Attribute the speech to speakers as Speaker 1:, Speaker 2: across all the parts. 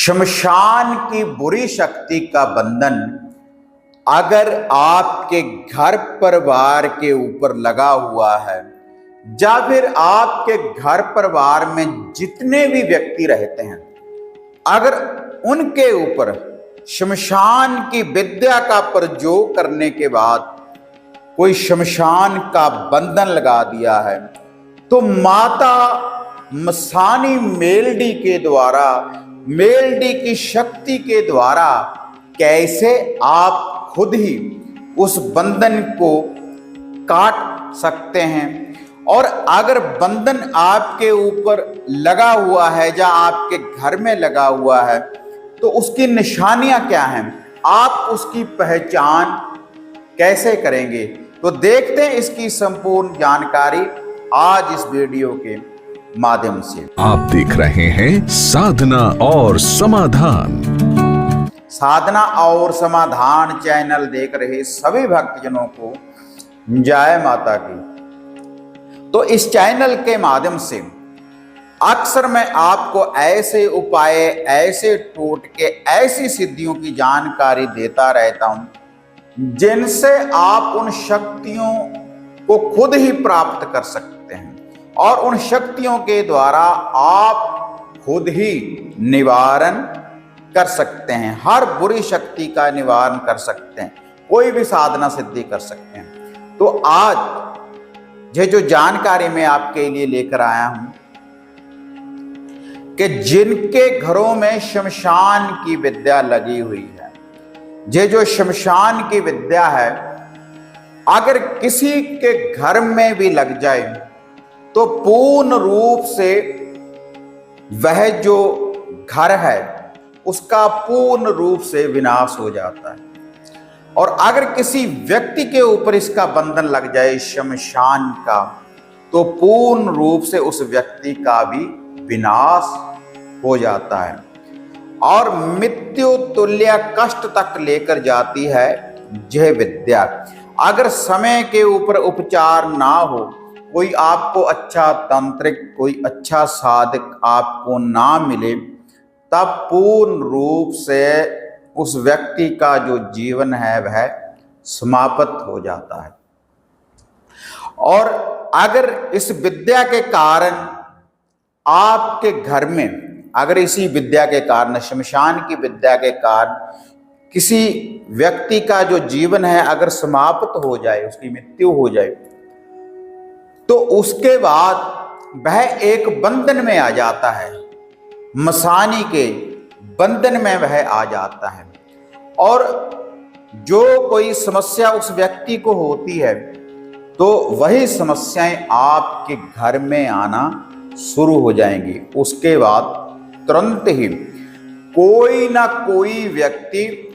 Speaker 1: शमशान की बुरी शक्ति का बंधन अगर आपके घर परिवार के ऊपर लगा हुआ है या फिर आपके घर परिवार में जितने भी व्यक्ति रहते हैं, अगर उनके ऊपर शमशान की विद्या का प्रयोग करने के बाद कोई शमशान का बंधन लगा दिया है, तो माता मसानी मेलडी के द्वारा, मेलडी की शक्ति के द्वारा कैसे आप खुद ही उस बंधन को काट सकते हैं। और अगर बंधन आपके ऊपर लगा हुआ है या आपके घर में लगा हुआ है, तो उसकी निशानियां क्या हैं, आप उसकी पहचान कैसे करेंगे। तो देखते हैं इसकी संपूर्ण जानकारी आज इस वीडियो के माध्यम से।
Speaker 2: आप देख रहे हैं साधना और समाधान।
Speaker 1: साधना और समाधान चैनल देख रहे सभी भक्तजनों को जय माता की। तो इस चैनल के माध्यम से अक्सर मैं आपको ऐसे उपाय, ऐसे टोटके, ऐसी सिद्धियों की जानकारी देता रहता हूं जिनसे आप उन शक्तियों को खुद ही प्राप्त कर सकते हैं और उन शक्तियों के द्वारा आप खुद ही निवारण कर सकते हैं। हर बुरी शक्ति का निवारण कर सकते हैं, कोई भी साधना सिद्धि कर सकते हैं। तो आज ये जो जानकारी मैं आपके लिए लेकर आया हूं कि जिनके घरों में शमशान की विद्या लगी हुई है, ये जो शमशान की विद्या है अगर किसी के घर में भी लग जाए तो पूर्ण रूप से वह जो घर है उसका पूर्ण रूप से विनाश हो जाता है। और अगर किसी व्यक्ति के ऊपर इसका बंधन लग जाए शमशान का, तो पूर्ण रूप से उस व्यक्ति का भी विनाश हो जाता है और मृत्यु तुल्य कष्ट तक लेकर जाती है यह विद्या। अगर समय के ऊपर उपचार ना हो, कोई आपको अच्छा तांत्रिक, कोई अच्छा साधक आपको ना मिले, तब पूर्ण रूप से उस व्यक्ति का जो जीवन है वह समाप्त हो जाता है। और अगर इस विद्या के कारण आपके घर में, अगर इसी विद्या के कारण, शमशान की विद्या के कारण किसी व्यक्ति का जो जीवन है अगर समाप्त हो जाए, उसकी मृत्यु हो जाए, तो उसके बाद वह एक बंधन में आ जाता है, मसानी के बंधन में वह आ जाता है। और जो कोई समस्या उस व्यक्ति को होती है, तो वही समस्याएं आपके घर में आना शुरू हो जाएंगी। उसके बाद तुरंत ही कोई ना कोई व्यक्ति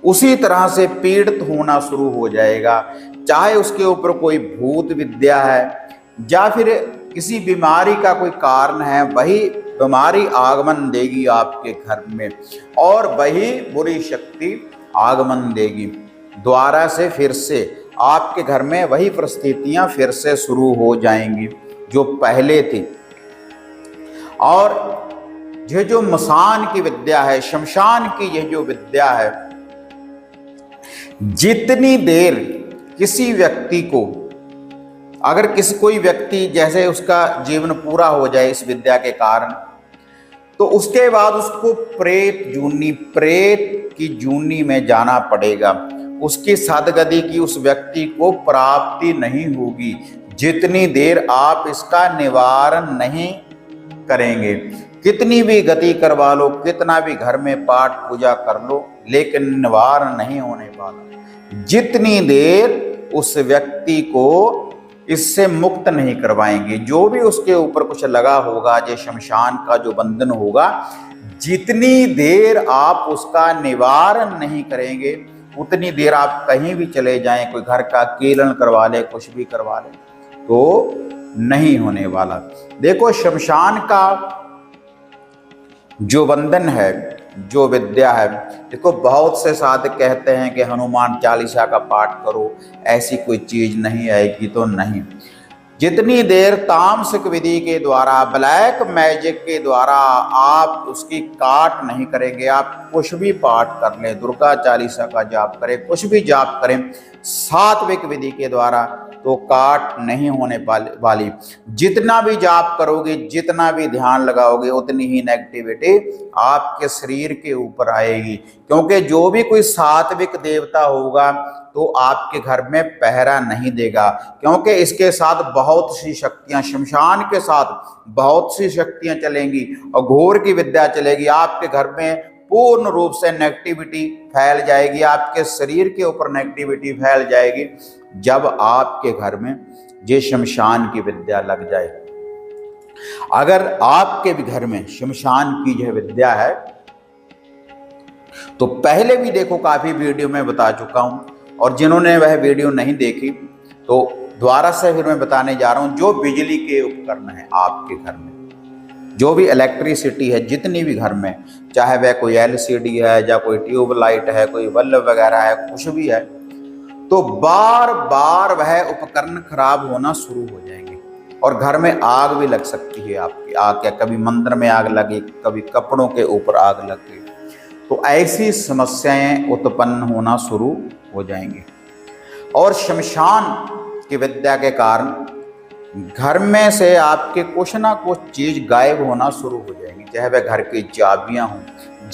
Speaker 1: उसी तरह से पीड़ित होना शुरू हो जाएगा, चाहे उसके ऊपर कोई भूत विद्या है या फिर किसी बीमारी का कोई कारण है, वही बीमारी आगमन देगी आपके घर में और वही बुरी शक्ति आगमन देगी। दोबारा से फिर से आपके घर में वही परिस्थितियां फिर से शुरू हो जाएंगी जो पहले थी। और ये जो मसान की विद्या है, शमशान की यह जो विद्या है, जितनी देर किसी व्यक्ति को, अगर कोई व्यक्ति जैसे उसका जीवन पूरा हो जाए इस विद्या के कारण, तो उसके बाद उसको प्रेत की जूनी में जाना पड़ेगा। उसकी सदगति की उस व्यक्ति को प्राप्ति नहीं होगी जितनी देर आप इसका निवारण नहीं करेंगे। कितनी भी गति करवा लो, कितना भी घर में पाठ पूजा कर लो, लेकिन निवारण नहीं होने वाला जितनी देर उस व्यक्ति को इससे मुक्त नहीं करवाएंगे। जो भी उसके ऊपर कुछ लगा होगा, जो शमशान का जो बंधन होगा, जितनी देर आप उसका निवारण नहीं करेंगे, उतनी देर आप कहीं भी चले जाएं, कोई घर का कीलन करवा ले, कुछ भी करवा ले, तो नहीं होने वाला। देखो, शमशान का जो बंधन है, जो विद्या है, देखो बहुत से साधक कहते हैं कि हनुमान चालीसा का पाठ करो, ऐसी कोई चीज नहीं आएगी, तो नहीं। जितनी देर तामसिक विधि के द्वारा, ब्लैक मैजिक के द्वारा आप उसकी काट नहीं करेंगे, आप कुछ भी पाठ कर लें, दुर्गा चालीसा का जाप करें, कुछ भी जाप करें सात्विक विधि के द्वारा, तो काट नहीं होने वाली। जितना भी जाप करोगे, जितना भी ध्यान लगाओगे, उतनी ही नेगेटिविटी आपके शरीर के ऊपर आएगी। क्योंकि जो भी कोई सात्विक देवता होगा तो आपके घर में पहरा नहीं देगा, क्योंकि इसके साथ बहुत सी शक्तियां, शमशान के साथ बहुत सी शक्तियां चलेंगी और घोर की विद्या चलेगी। आपके घर में पूर्ण रूप से नेगेटिविटी फैल जाएगी, आपके शरीर के ऊपर नेगेटिविटी फैल जाएगी जब आपके घर में ये शमशान की विद्या लग जाए। अगर आपके भी घर में शमशान की यह विद्या है तो पहले भी देखो, काफी वीडियो में बता चुका हूं, और जिन्होंने वह वीडियो नहीं देखी तो दोबारा से फिर मैं बताने जा रहा हूं। जो बिजली के उपकरण है आपके घर में, जो भी इलेक्ट्रिसिटी है जितनी भी घर में, चाहे वह कोई एलसीडी है या कोई ट्यूबलाइट है, कोई बल्ब वगैरह है, कुछ भी है, तो बार बार वह उपकरण खराब होना शुरू हो जाएंगे और घर में आग भी लग सकती है आपकी। आग क्या, कभी मंदिर में आग लगी, कभी कपड़ों के ऊपर आग लग गई, तो ऐसी समस्याएं उत्पन्न होना शुरू हो जाएंगी। और शमशान की विद्या के कारण घर में से आपके कुछ ना कुछ चीज गायब होना शुरू हो जाएंगी, चाहे वह घर की चाबियां हों,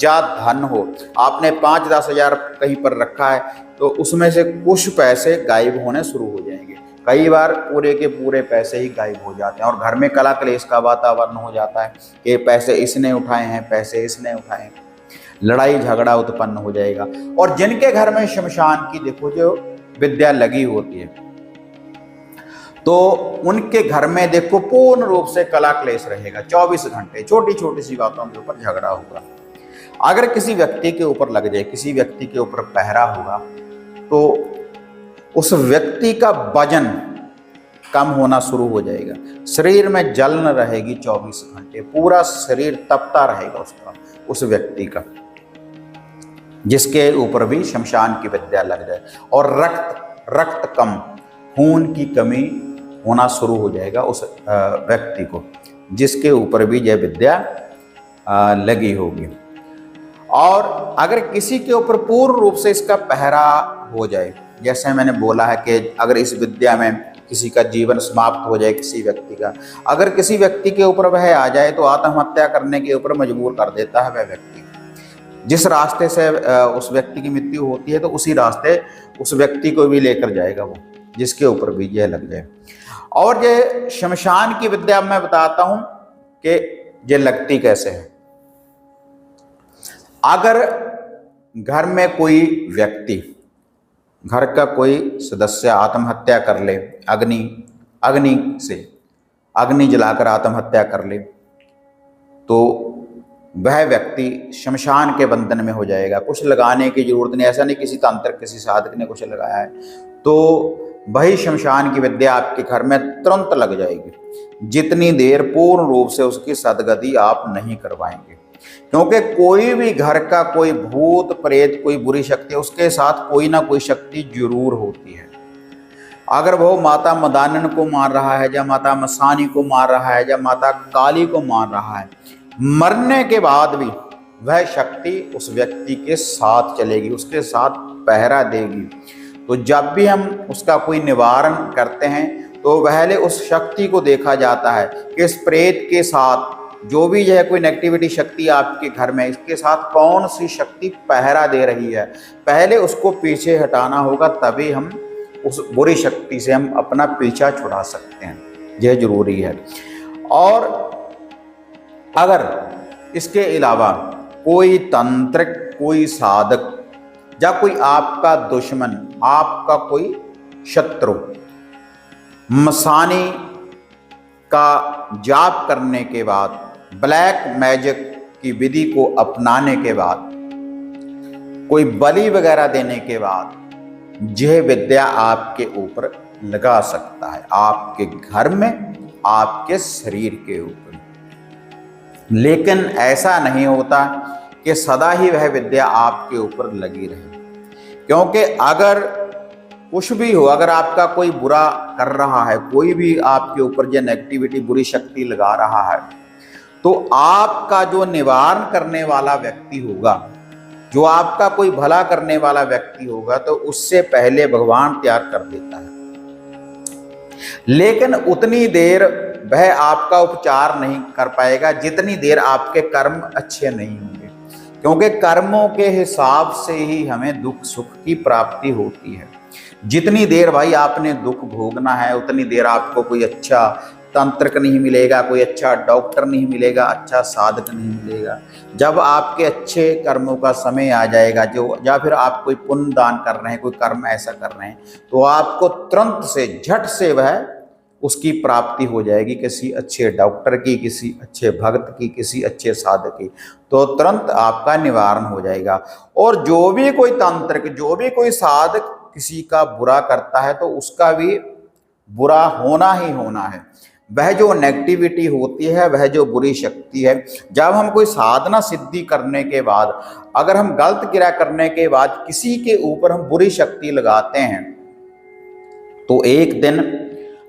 Speaker 1: या धन हो। आपने 5-10 हज़ार कहीं पर रखा है तो उसमें से कुछ पैसे गायब होने शुरू हो जाएंगे। कई बार पूरे के पूरे पैसे ही गायब हो जाते हैं और घर में कला कलेश का वातावरण हो जाता है कि पैसे इसने उठाए हैं, पैसे इसने उठाए हैं, लड़ाई झगड़ा उत्पन्न हो जाएगा। और जिनके घर में शमशान की देखो जो विद्या लगी होती है, तो उनके घर में देखो पूर्ण रूप से कला क्लेश रहेगा। 24 घंटे छोटी छोटी सी बातों के ऊपर झगड़ा होगा। अगर किसी व्यक्ति के ऊपर लग जाए, किसी व्यक्ति के ऊपर पहरा होगा, तो उस व्यक्ति का वजन कम होना शुरू हो जाएगा, शरीर में जलन रहेगी 24 घंटे, पूरा शरीर तपता रहेगा उसका, उस व्यक्ति का जिसके ऊपर भी शमशान की विद्या लग जाए। और रक्त कम, खून की कमी होना शुरू हो जाएगा उस व्यक्ति को जिसके ऊपर भी यह विद्या लगी होगी। और अगर किसी के ऊपर पूर्ण रूप से इसका पहरा हो जाए, जैसे मैंने बोला है कि अगर इस विद्या में किसी का जीवन समाप्त हो जाए, किसी व्यक्ति का, अगर किसी व्यक्ति के ऊपर वह आ जाए तो आत्महत्या करने के ऊपर मजबूर कर देता है वह व्यक्ति। जिस रास्ते से उस व्यक्ति की मृत्यु होती है तो उसी रास्ते उस व्यक्ति को भी लेकर जाएगा वो, जिसके ऊपर भी यह लग जाए। और ये शमशान की विद्या मैं बताता हूं कि ये लगती कैसे है। अगर घर में कोई व्यक्ति, घर का कोई सदस्य आत्महत्या कर ले, अग्नि जलाकर आत्महत्या कर ले, तो वह व्यक्ति शमशान के बंधन में हो जाएगा। कुछ लगाने की जरूरत नहीं, ऐसा नहीं किसी तांत्रिक किसी साधक ने कुछ लगाया है तो वही शमशान की विद्या आपके घर में तुरंत लग जाएगी, जितनी देर पूर्ण रूप से उसकी सदगति आप नहीं करवाएंगे। क्योंकि कोई भी घर का कोई भूत प्रेत, कोई बुरी शक्ति, उसके साथ कोई ना कोई शक्ति जरूर होती है। अगर वो माता मदानन को मार रहा है, या माता मसानी को मार रहा है, या माता काली को मार रहा है, मरने के बाद भी वह शक्ति उस व्यक्ति के साथ चलेगी, उसके साथ पहरा देगी। तो जब भी हम उसका कोई निवारण करते हैं तो पहले उस शक्ति को देखा जाता है कि इस प्रेत के साथ जो भी यह कोई नेगेटिविटी शक्ति आपके घर में, इसके साथ कौन सी शक्ति पहरा दे रही है, पहले उसको पीछे हटाना होगा, तभी हम उस बुरी शक्ति से हम अपना पीछा छुड़ा सकते हैं। यह जरूरी है। और अगर इसके अलावा कोई तंत्रिक, कोई साधक, या कोई आपका दुश्मन, आपका कोई शत्रु मसानी का जाप करने के बाद, ब्लैक मैजिक की विधि को अपनाने के बाद, कोई बलि वगैरह देने के बाद यह विद्या आपके ऊपर लगा सकता है, आपके घर में, आपके शरीर के ऊपर। लेकिन ऐसा नहीं होता कि सदा ही वह विद्या आपके ऊपर लगी रहे, क्योंकि अगर कुछ भी हो, अगर आपका कोई बुरा कर रहा है, कोई भी आपके ऊपर जो नेगेटिविटी बुरी शक्ति लगा रहा है, तो आपका जो निवारण करने वाला व्यक्ति होगा, जो आपका कोई भला करने वाला व्यक्ति होगा, तो उससे पहले भगवान तैयार कर देता है। लेकिन उतनी देर वह आपका उपचार नहीं कर पाएगा जितनी देर आपके कर्म अच्छे नहीं होंगे, क्योंकि कर्मों के हिसाब से ही हमें दुख सुख की प्राप्ति होती है। जितनी देर भाई आपने दुख भोगना है, उतनी देर आपको कोई अच्छा तंत्रक नहीं मिलेगा, कोई अच्छा डॉक्टर नहीं मिलेगा, अच्छा साधक नहीं मिलेगा। जब आपके अच्छे कर्मों का समय आ जाएगा, जो या फिर आप कोई पुण्य दान कर रहे हैं, कोई कर्म ऐसा कर रहे हैं, तो आपको तुरंत से झट से वह उसकी प्राप्ति हो जाएगी, किसी अच्छे डॉक्टर की, किसी अच्छे भक्त की, किसी अच्छे साधक की, तो तुरंत आपका निवारण हो जाएगा। और जो भी कोई तांत्रिक, जो भी कोई साधक किसी का बुरा करता है, तो उसका भी बुरा होना ही होना है। वह जो नेगेटिविटी होती है, वह जो बुरी शक्ति है, जब हम कोई साधना सिद्धि करने के बाद, अगर हम गलत क्रिया करने के बाद किसी के ऊपर हम बुरी शक्ति लगाते हैं, तो एक दिन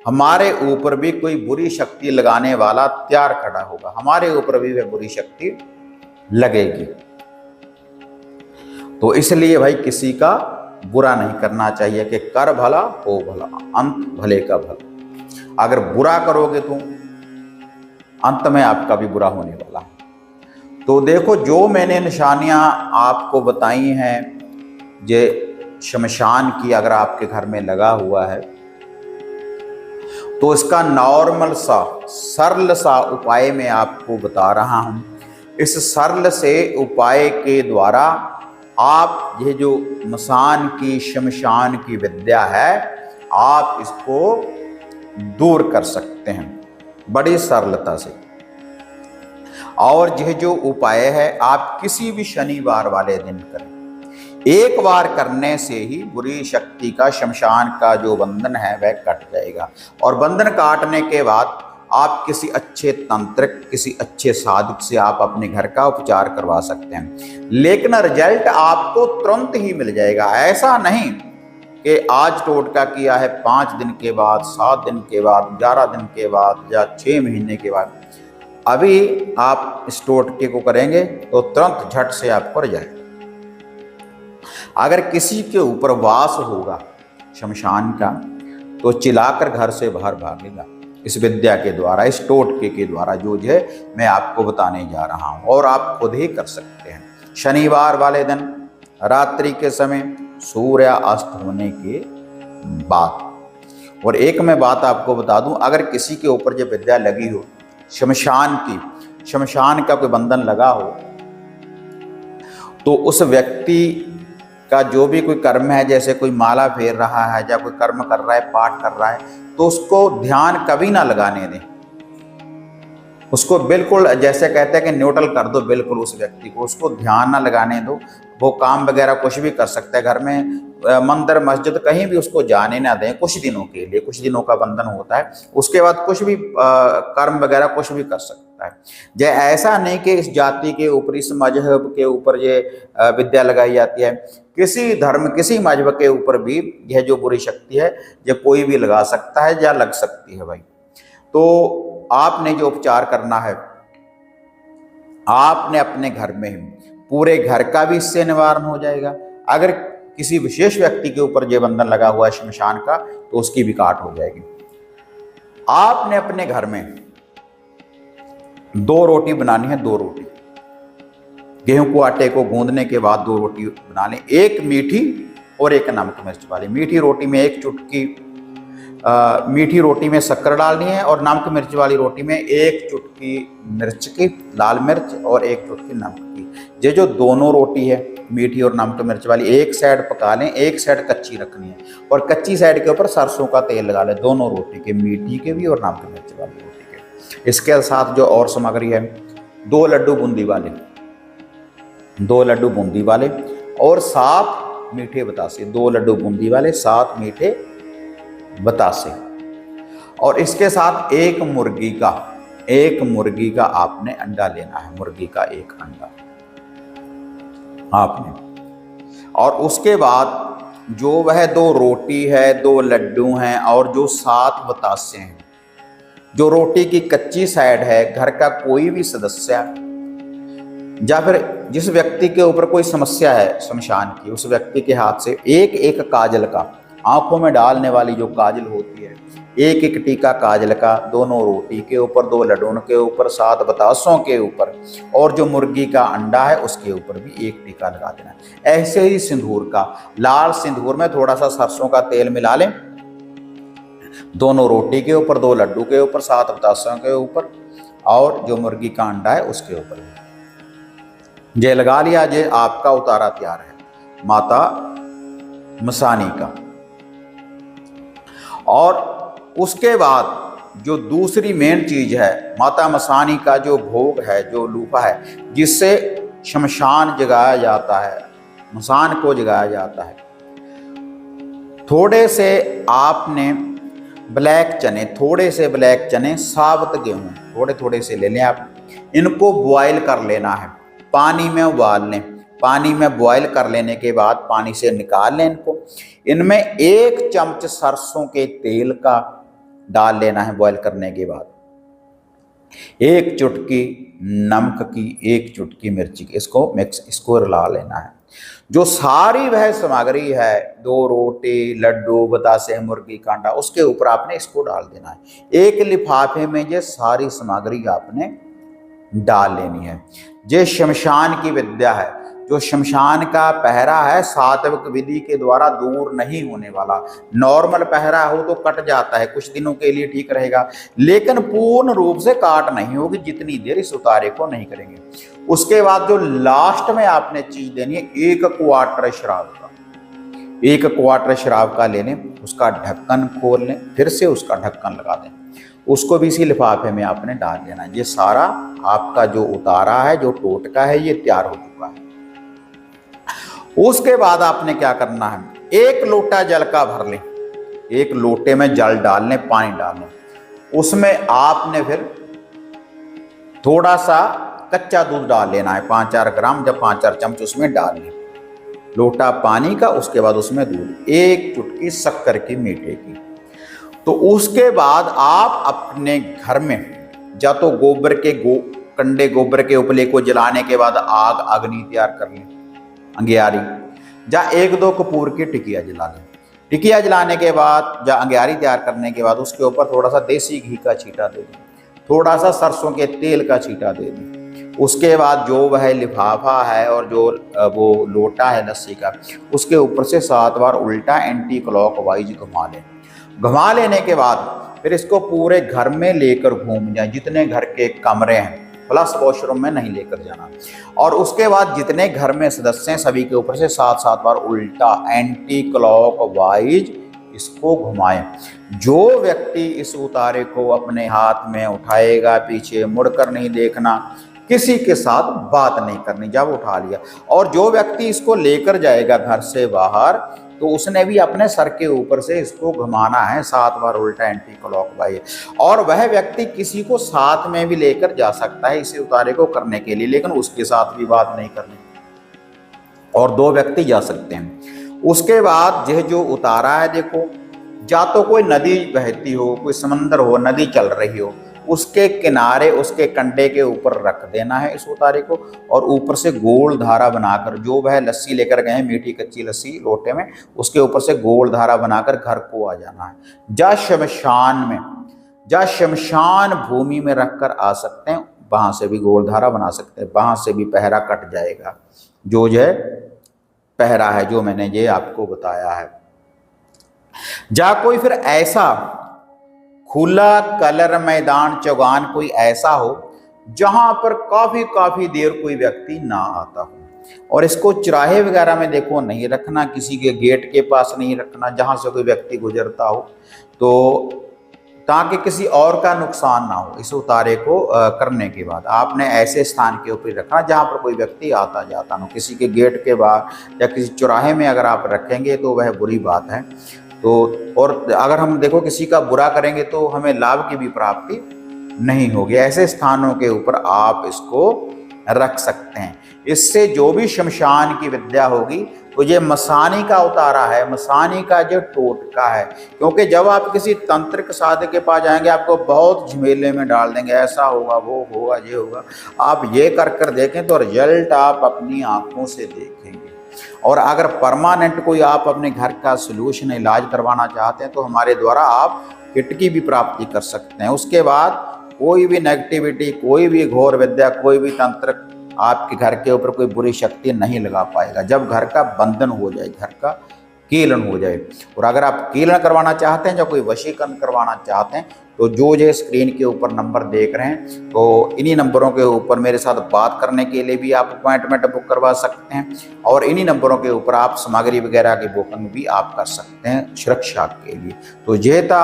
Speaker 1: हमारे ऊपर भी कोई बुरी शक्ति लगाने वाला तैयार खड़ा होगा, हमारे ऊपर भी वह बुरी शक्ति लगेगी। तो इसलिए भाई किसी का बुरा नहीं करना चाहिए कि कर भला हो भला, अंत भले का भला। अगर बुरा करोगे तो अंत में आपका भी बुरा होने वाला है। तो देखो, जो मैंने निशानियां आपको बताई हैं, ये शमशान की अगर आपके घर में लगा हुआ है, तो इसका नॉर्मल सा सरल सा उपाय मैं आपको बता रहा हूं। इस सरल से उपाय के द्वारा आप ये जो मसान की शमशान की विद्या है, आप इसको दूर कर सकते हैं बड़ी सरलता से। और यह जो उपाय है, आप किसी भी शनिवार वाले दिन करें। एक बार करने से ही बुरी शक्ति का, शमशान का जो बंधन है वह कट जाएगा। और बंधन काटने के बाद आप किसी अच्छे तंत्रिक, किसी अच्छे साधक से आप अपने घर का उपचार करवा सकते हैं, लेकिन रिजल्ट आपको तुरंत ही मिल जाएगा। ऐसा नहीं कि आज टोटका किया है 5 दिन के बाद, 7 दिन के बाद, 11 दिन के बाद या 6 महीने के बाद, अभी आप इस टोटके को करेंगे तो तुरंत झट से आपको रिजल्ट। अगर किसी के ऊपर वास होगा शमशान का, तो चिल्लाकर घर से बाहर भागेगा इस विद्या के द्वारा, इस टोटके के द्वारा, जो है मैं आपको बताने जा रहा हूं। और आप खुद ही कर सकते हैं शनिवार वाले दिन रात्रि के समय, सूर्य अस्त होने के बाद। और एक मैं बात आपको बता दूं, अगर किसी के ऊपर जो विद्या लगी हो शमशान की, शमशान का कोई बंधन लगा हो, तो उस व्यक्ति का जो भी कोई कर्म है, जैसे कोई माला फेर रहा है या कोई कर्म कर रहा है, पाठ कर रहा है, तो उसको ध्यान कभी ना लगाने दें। उसको बिल्कुल, जैसे कहते हैं कि न्यूट्रल कर दो बिल्कुल उस व्यक्ति को, उसको ध्यान ना लगाने दो। वो काम वगैरह कुछ भी कर सकता है घर में, मंदिर मस्जिद कहीं भी उसको जाने ना दें कुछ दिनों के लिए। कुछ दिनों का बंधन होता है, उसके बाद कुछ भी कर्म वगैरह कुछ भी कर सकता है। जय ऐसा नहीं कि इस जाति के ऊपर, इस मजहब के ऊपर ये विद्या लगाई जाती है। किसी धर्म, किसी मजहब के ऊपर भी यह जो बुरी शक्ति है, ये कोई भी लगा सकता है या लग सकती है भाई। तो आपने जो उपचार करना है, आपने अपने घर में ही, पूरे घर का भी इससे निवारण हो जाएगा। अगर किसी विशेष व्यक्ति के ऊपर ये बंधन लगा हुआ है शमशान का, तो उसकी भी काट हो जाएगी। आपने अपने घर में 2 रोटी बनानी है, 2 रोटी गेहूं को, आटे को गूंदने के बाद 2 रोटी बना लें, एक मीठी और एक नमक मिर्च वाली। मीठी रोटी में 1 चुटकी मीठी रोटी में शक्कर डालनी है, और नमक मिर्च वाली रोटी में 1 चुटकी मिर्च की, लाल मिर्च, और 1 चुटकी नमक की। ये जो दोनों रोटी है मीठी और नमक मिर्च वाली, एक साइड पका लें, एक साइड कच्ची रखनी है, और कच्ची साइड के ऊपर सरसों का तेल लगा लें, दोनों रोटी के, मीठी के भी और नमक मिर्च वाली रोटी के। इसके साथ जो और सामग्री है, 2 लड्डू बूंदी वाले, 2 लड्डू बूंदी वाले, और 7 मीठे बतासे, 2 लड्डू बूंदी वाले, 7 मीठे बतासे। और इसके साथ एक मुर्गी का आपने अंडा लेना है, मुर्गी का 1 अंडा आपने। और उसके बाद जो वह 2 रोटी है, 2 लड्डू हैं और जो 7 बतासे हैं। जो रोटी की कच्ची साइड है, घर का कोई भी सदस्य या फिर जिस व्यक्ति के ऊपर कोई समस्या है शमशान की, उस व्यक्ति के हाथ से एक एक काजल का, आंखों में डालने वाली जो काजल होती है, एक एक टीका काजल का, दोनों रोटी के ऊपर, 2 लड्डू के ऊपर, 7 बतासों के ऊपर और जो मुर्गी का अंडा है उसके ऊपर भी एक टीका लगा देना है। ऐसे ही सिंदूर का, लाल सिंदूर में थोड़ा सा सरसों का तेल मिला लें, दोनों रोटी के ऊपर, 2 लड्डू के ऊपर, 7 बतासों के ऊपर और जो मुर्गी का अंडा है उसके ऊपर ये लगा लिया। ये आपका उतारा तैयार है माता मसानी का। और उसके बाद जो दूसरी मेन चीज है, माता मसानी का जो भोग है, जो लूफा है, जिससे शमशान जगाया जाता है, मसान को जगाया जाता है। थोड़े से आपने ब्लैक चने, थोड़े से ब्लैक चने, साबुत गेहूं थोड़े थोड़े से ले लें आप। इनको बॉयल कर लेना है, पानी में उबाल लें। पानी में बॉयल कर लेने के बाद पानी से निकाल लें इनको। इनमें 1 चम्मच सरसों के तेल का डाल लेना है बॉयल करने के बाद, 1 चुटकी नमक की, 1 चुटकी मिर्ची की, इसको रला लेना है। जो सारी वह सामग्री है, 2 रोटी, लड्डू, बतासे, मुर्गी का अंडा, उसके ऊपर आपने इसको डाल देना है। एक लिफाफे में ये सारी सामग्री आपने डाल लेनी है। ये शमशान की विद्या है। जो शमशान का पहरा है, सात्विक विधि के द्वारा दूर नहीं होने वाला। नॉर्मल पहरा हो तो कट जाता है, कुछ दिनों के लिए ठीक रहेगा, लेकिन पूर्ण रूप से काट नहीं होगी जितनी देर इस उतारे को नहीं करेंगे। उसके बाद जो लास्ट में आपने चीज देनी है, 1 क्वार्टर शराब का, 1 क्वार्टर शराब का ले लें, उसका ढक्कन खोल लें, फिर से उसका ढक्कन लगा दें, उसको भी इसी लिफाफे में आपने डाल लेना। ये सारा आपका जो उतारा है, जो टोटका है, ये तैयार हो चुका है। उसके बाद आपने क्या करना है, 1 लोटा जल का भर लें, 1 लोटे में जल डाल लें, पानी डाल लें। उसमें आपने फिर थोड़ा सा कच्चा दूध डाल लेना है, 5-4 ग्राम, जब 5-4 चम्मच उसमें डाल लें, लोटा पानी का। उसके बाद उसमें दूध, 1 चुटकी शक्कर की, मीठे की। तो उसके बाद आप अपने घर में या तो गोबर के कंडे, गोबर के उपले को जलाने के बाद आग अग्नि तैयार कर लें, अंगियारी, या 1-2 कपूर की टिकिया जला लें। टिकिया जलाने के बाद या अंगियारी तैयार करने के बाद उसके ऊपर थोड़ा सा देसी घी का छींटा दे दें, थोड़ा सा सरसों के तेल का छींटा दे दें। उसके बाद जो वह लिफाफा है और जो वो लोटा है लस्सी का, उसके ऊपर से 7 बार उल्टा एंटी क्लॉकवाइज घुमा लें। घुमा लेने के बाद फिर इसको पूरे घर में लेकर घूम जाएं, जितने घर के कमरे हैं, प्लस वॉशरूम में नहीं लेकर जाना। और उसके बाद जितने घर में सदस्य हैं, सभी के ऊपर से 7-7 बार उल्टा एंटी क्लॉकवाइज इसको घुमाएं। जो व्यक्ति इस उतारे को अपने हाथ में उठाएगा, पीछे मुड़कर नहीं देखना, किसी के साथ बात नहीं करनी जब उठा लिया। और जो व्यक्ति इसको लेकर जाएगा घर से बाहर, तो उसने भी अपने सर के ऊपर से इसको घुमाना है 7 बार उल्टा एंटी क्लॉकवाइज। और वह व्यक्ति किसी को साथ में भी लेकर जा सकता है इसे उतारे को करने के लिए, लेकिन उसके साथ भी बात नहीं करनी, और 2 व्यक्ति जा सकते हैं। उसके बाद यह जो उतारा है, देखो, या तो कोई नदी बहती हो, कोई समंदर हो, नदी चल रही हो, उसके किनारे, उसके कंडे के ऊपर रख देना है इस उतारे को, और ऊपर से गोल धारा बनाकर, जो वह लस्सी लेकर गए हैं, मीठी कच्ची लस्सी लोटे में, उसके ऊपर से गोल धारा बनाकर घर को आ जाना है। जा शमशान में, जा शमशान भूमि में रखकर आ सकते हैं, वहां से भी गोल धारा बना सकते हैं, वहां से भी पहरा कट जाएगा। जो पहरा है जो मैंने ये आपको बताया है। जा कोई फिर ऐसा खुला कलर मैदान चौगान कोई ऐसा हो जहां पर काफी देर कोई व्यक्ति ना आता हो, और इसको चौराहे वगैरह में देखो नहीं रखना, किसी के गेट के पास नहीं रखना जहां से कोई व्यक्ति गुजरता हो, तो ताकि किसी और का नुकसान ना हो। इस उतारे को करने के बाद आपने ऐसे स्थान के ऊपर रखना जहां पर कोई व्यक्ति आता जाता ना हो। किसी के गेट के बाहर या किसी चौराहे में अगर आप रखेंगे तो वह बुरी बात है। तो और अगर हम देखो किसी का बुरा करेंगे तो हमें लाभ की भी प्राप्ति नहीं होगी। ऐसे स्थानों के ऊपर आप इसको रख सकते हैं। इससे जो भी शमशान की विद्या होगी तो ये मसानी का उतारा है, मसानी का जो टोटका है। क्योंकि जब आप किसी तंत्रिक साधक के पास जाएंगे आपको बहुत झमेले में डाल देंगे, ऐसा होगा, वो होगा, ये होगा। आप ये कर देखें तो रिजल्ट आप अपनी आंखों से देखेंगे। और अगर परमानेंट कोई आप अपने घर का सोल्यूशन इलाज करवाना चाहते हैं तो हमारे द्वारा आप किट की भी प्राप्ति कर सकते हैं। उसके बाद कोई भी नेगेटिविटी, कोई भी घोर विद्या, कोई भी तंत्र आपके घर के ऊपर कोई बुरी शक्ति नहीं लगा पाएगा जब घर का बंधन हो जाए, घर का कीलन हो जाए। और अगर आप कीलन करवाना चाहते हैं या कोई वशीकरण करवाना चाहते हैं तो जो स्क्रीन के ऊपर नंबर देख रहे हैं तो इन्हीं नंबरों के ऊपर मेरे साथ बात करने के लिए भी आप अपॉइंटमेंट बुक करवा सकते हैं। और इन्हीं नंबरों के ऊपर आप सामग्री वगैरह की बुकिंग भी आप कर सकते हैं सुरक्षा के लिए। तो ये था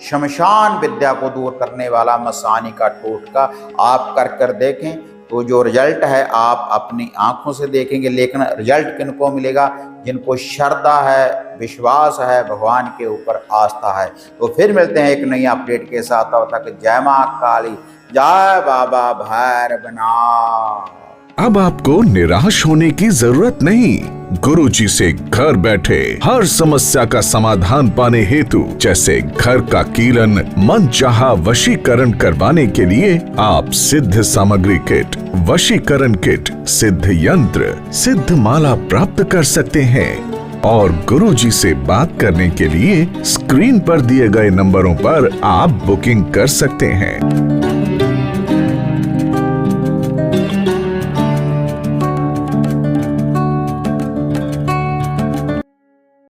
Speaker 1: शमशान विद्या को दूर करने वाला मसानी का टोटका। आप कर देखें तो जो रिजल्ट है आप अपनी आंखों से देखेंगे। लेकिन रिजल्ट किनको मिलेगा? जिनको श्रद्धा है, विश्वास है, भगवान के ऊपर आस्था है। तो फिर मिलते हैं एक नई अपडेट के साथ। तब तक जय मां काली, जय बाबा भैरवनाथ।
Speaker 2: अब आपको निराश होने की जरूरत नहीं। गुरुजी से घर बैठे हर समस्या का समाधान पाने हेतु, जैसे घर का कीलन, मनचाहा वशीकरण करवाने के लिए आप सिद्ध सामग्री किट, वशीकरण किट, सिद्ध यंत्र, सिद्ध माला प्राप्त कर सकते हैं। और गुरुजी से बात करने के लिए स्क्रीन पर दिए गए नंबरों पर आप बुकिंग कर सकते हैं।